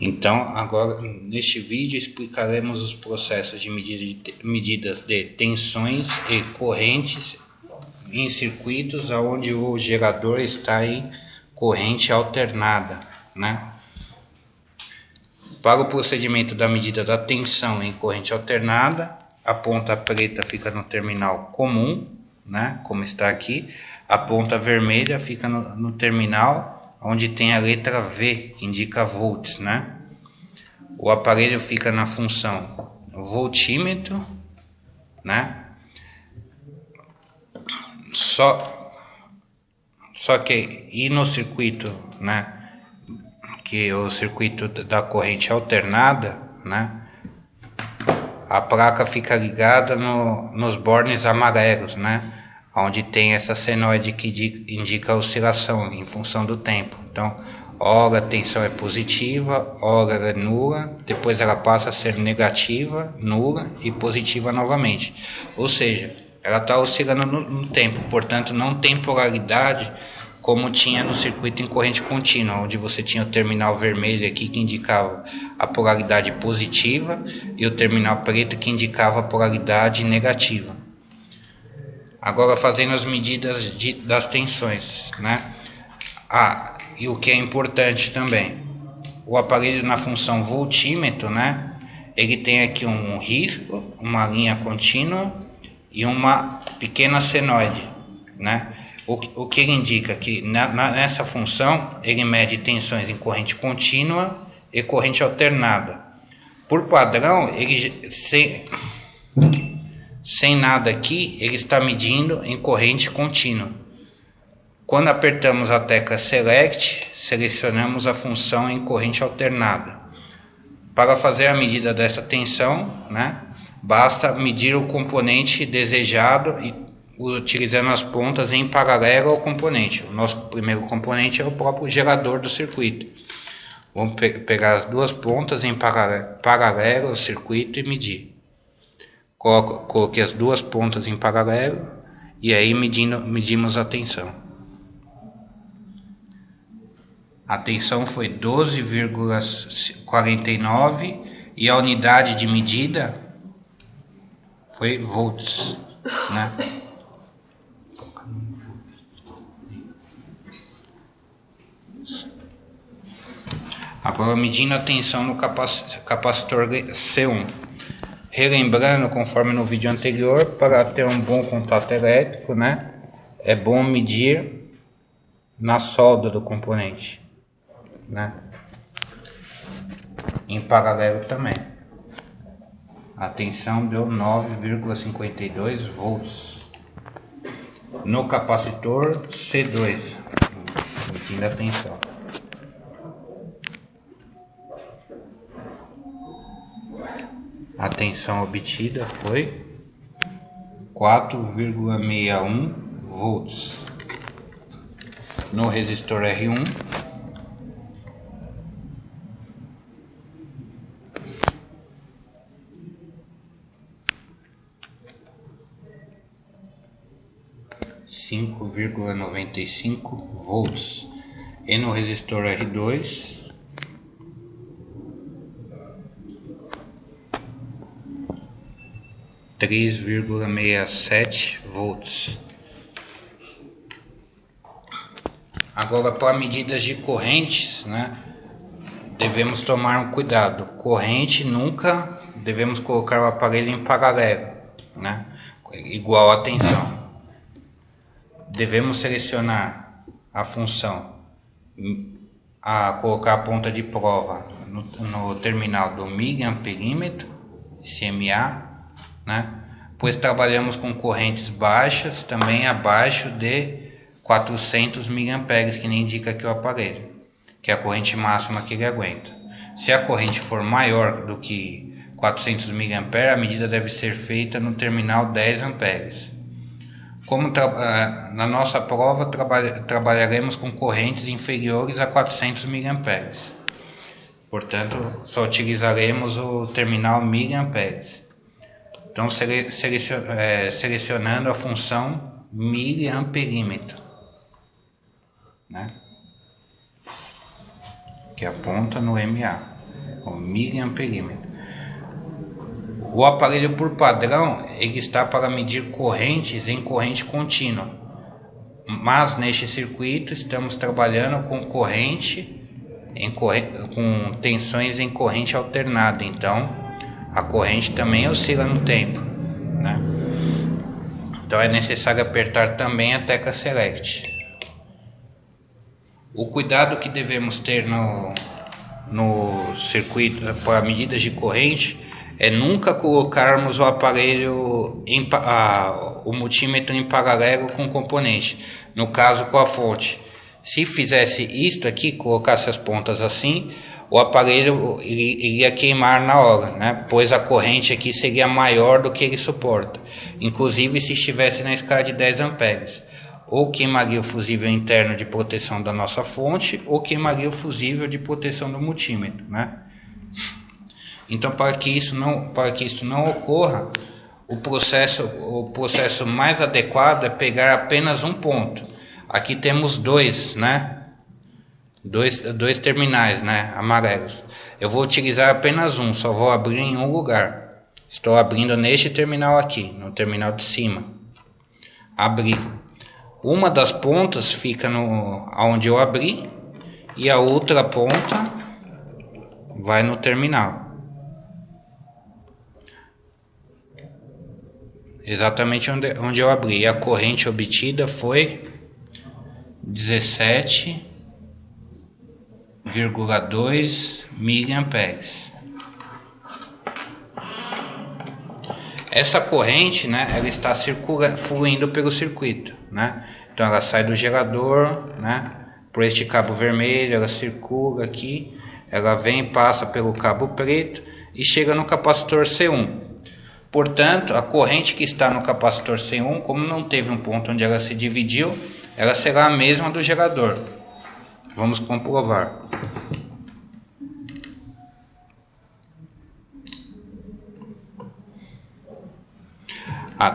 Então, agora neste vídeo explicaremos os processos de medidas de tensões e correntes em circuitos onde o gerador está em corrente alternada, né? Para o procedimento da medida da tensão em corrente alternada, a ponta preta fica no terminal comum, né? Como está aqui. A ponta vermelha fica no terminal onde tem a letra V, que indica volts, né? O aparelho fica na função voltímetro, né? Só que e no circuito, né? Que é o circuito da corrente alternada, né? A placa fica ligada nos bornes amarelos, né? Onde tem essa senoide que indica a oscilação em função do tempo. Então, ora a tensão é positiva, ora ela é nula, depois ela passa a ser negativa, nula e positiva novamente. Ou seja, ela está oscilando no tempo, portanto não tem polaridade como tinha no circuito em corrente contínua, onde você tinha o terminal vermelho aqui que indicava a polaridade positiva e o terminal preto que indicava a polaridade negativa. Agora fazendo as medidas das tensões, né? E o que é importante também, o aparelho na função voltímetro, né? Ele tem aqui um risco, uma linha contínua e uma pequena senoide, né? O que ele indica que nessa função ele mede tensões em corrente contínua e corrente alternada. Por padrão, ele sem nada aqui, ele está medindo em corrente contínua. Quando apertamos a tecla Select, selecionamos a função em corrente alternada. Para fazer a medida dessa tensão, né, basta medir o componente desejado e utilizando as pontas em paralelo ao componente. O nosso primeiro componente é o próprio gerador do circuito. Vamos pegar as duas pontas em paralelo ao circuito e medir. Coloquei as duas pontas em paralelo e aí medimos a tensão. A tensão foi 12,49 e a unidade de medida foi volts, né? Agora medindo a tensão no capacitor C1. Relembrando, conforme no vídeo anterior, para ter um bom contato elétrico, né, é bom medir na solda do componente, né? Em paralelo também. A tensão deu 9,52 volts. No capacitor C2, medindo a tensão. A tensão obtida foi 4,61 volts. No resistor R1, (5,95 volts). E no resistor R2, 3,67 volts. Agora, para medidas de correntes, né, devemos tomar um cuidado. Corrente, nunca devemos colocar o aparelho em paralelo, né, igual a tensão. Devemos selecionar a função, colocar a ponta de prova no terminal do miliamperímetro, CMA, né? Pois trabalhamos com correntes baixas, também abaixo de 400 mA, que nem indica aqui o aparelho, que é a corrente máxima que ele aguenta. Se a corrente for maior do que 400 mA, a medida deve ser feita no terminal 10 amperes. Como na nossa prova trabalharemos com correntes inferiores a 400 mA, portanto só utilizaremos o terminal miliamperes. Então, selecionando a função miliamperímetro, né? Que aponta no MA. O miliamperímetro. O aparelho por padrão ele está para medir correntes em corrente contínua, mas neste circuito estamos trabalhando com corrente com tensões em corrente alternada, então a corrente também oscila no tempo, né? Então é necessário apertar também a tecla Select. O cuidado que devemos ter no circuito para medidas de corrente é nunca colocarmos o aparelho o multímetro em paralelo com o componente, no caso com a fonte. Se fizesse isto aqui, colocasse as pontas assim, o aparelho iria queimar na hora, né? Pois a corrente aqui seria maior do que ele suporta, inclusive se estivesse na escala de 10 amperes. Ou queimaria o fusível interno de proteção da nossa fonte, ou queimaria o fusível de proteção do multímetro, né? Então, para que isso não ocorra, o processo mais adequado é pegar apenas um ponto. Aqui temos dois, né? Dois terminais, né? Amarelos. Eu vou utilizar apenas um, só vou abrir em um lugar. Estou abrindo neste terminal aqui, no terminal de cima. Abri. Uma das pontas fica onde eu abri e a outra ponta vai no terminal. Exatamente onde eu abri. E a corrente obtida foi 17,2 miliamperes. Essa corrente, né, ela está fluindo pelo circuito, né? Então ela sai do gerador, né, por este cabo vermelho, ela circula aqui, ela vem, passa pelo cabo preto e chega no capacitor C1. Portanto, a corrente que está no capacitor C1, como não teve um ponto onde ela se dividiu, ela será a mesma do gerador. Vamos comprovar.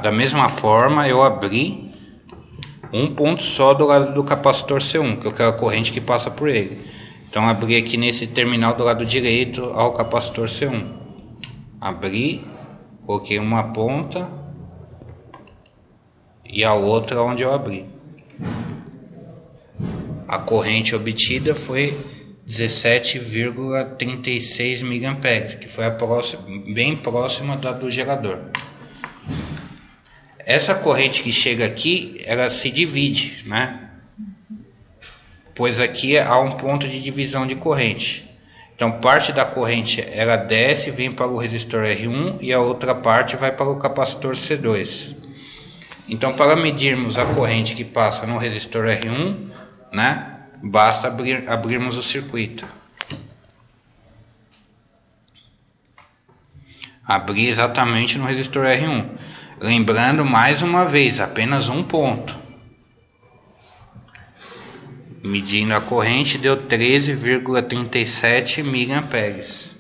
Da mesma forma, eu abri um ponto só do lado do capacitor C1, que eu quero a corrente que passa por ele. Então, abri aqui nesse terminal do lado direito ao capacitor C1. Abri, coloquei uma ponta e a outra onde eu abri. A corrente obtida foi 17,36 miliamperes, que foi bem próxima da do gerador. Essa corrente que chega aqui, ela se divide, né? Pois aqui há um ponto de divisão de corrente. Então, parte da corrente ela desce, vem para o resistor R1 e a outra parte vai para o capacitor C2. Então, para medirmos a corrente que passa no resistor R1, né, basta abrirmos o circuito. Abrir exatamente no resistor R1. Lembrando mais uma vez, apenas um ponto. Medindo a corrente deu 13,37 miliamperes.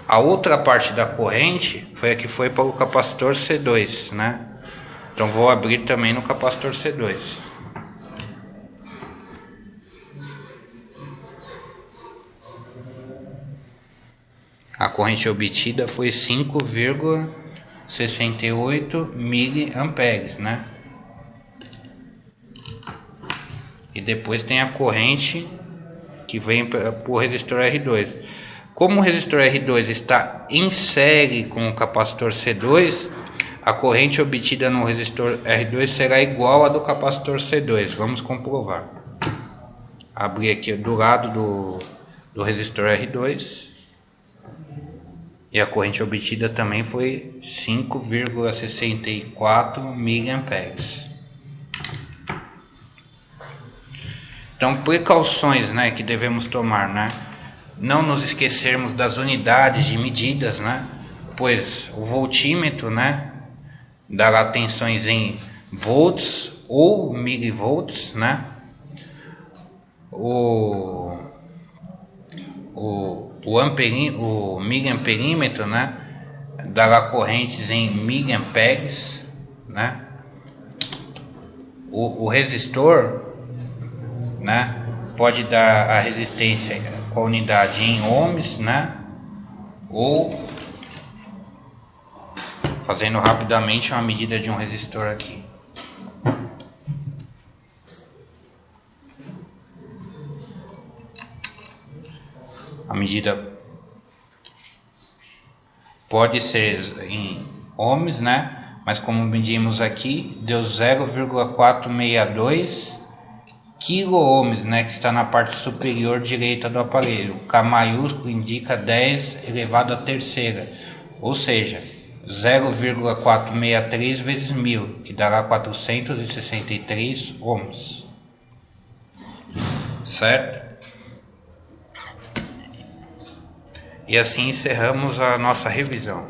A outra parte da corrente foi a que foi para o capacitor C2, né? Então vou abrir também no capacitor C2. A corrente obtida foi 5,68 miliamperes, né? E depois tem a corrente que vem para o resistor R2. Como o resistor R2 está em série com o capacitor C2, a corrente obtida no resistor R2 será igual à do capacitor C2. Vamos comprovar. Abrir aqui do lado do resistor R2. E a corrente obtida também foi 5,64 miliamperes. Então, precauções, né, que devemos tomar, né? Não nos esquecermos das unidades de medidas, né? Pois o voltímetro, né, dará tensões em volts ou milivolts, né? O miliamperímetro, né, dará correntes em miliamperes, né? O resistor, né, pode dar a resistência com a unidade em ohms, né? Ou fazendo rapidamente uma medida de um resistor aqui. A medida pode ser em ohms, né? Mas como medimos aqui, deu 0,462 quilo-ohms, né? Que está na parte superior direita do aparelho. K maiúsculo indica 10 elevado à terceira, ou seja, 0,463 vezes 1000, que dará 463 ohms. Certo? E assim encerramos a nossa revisão.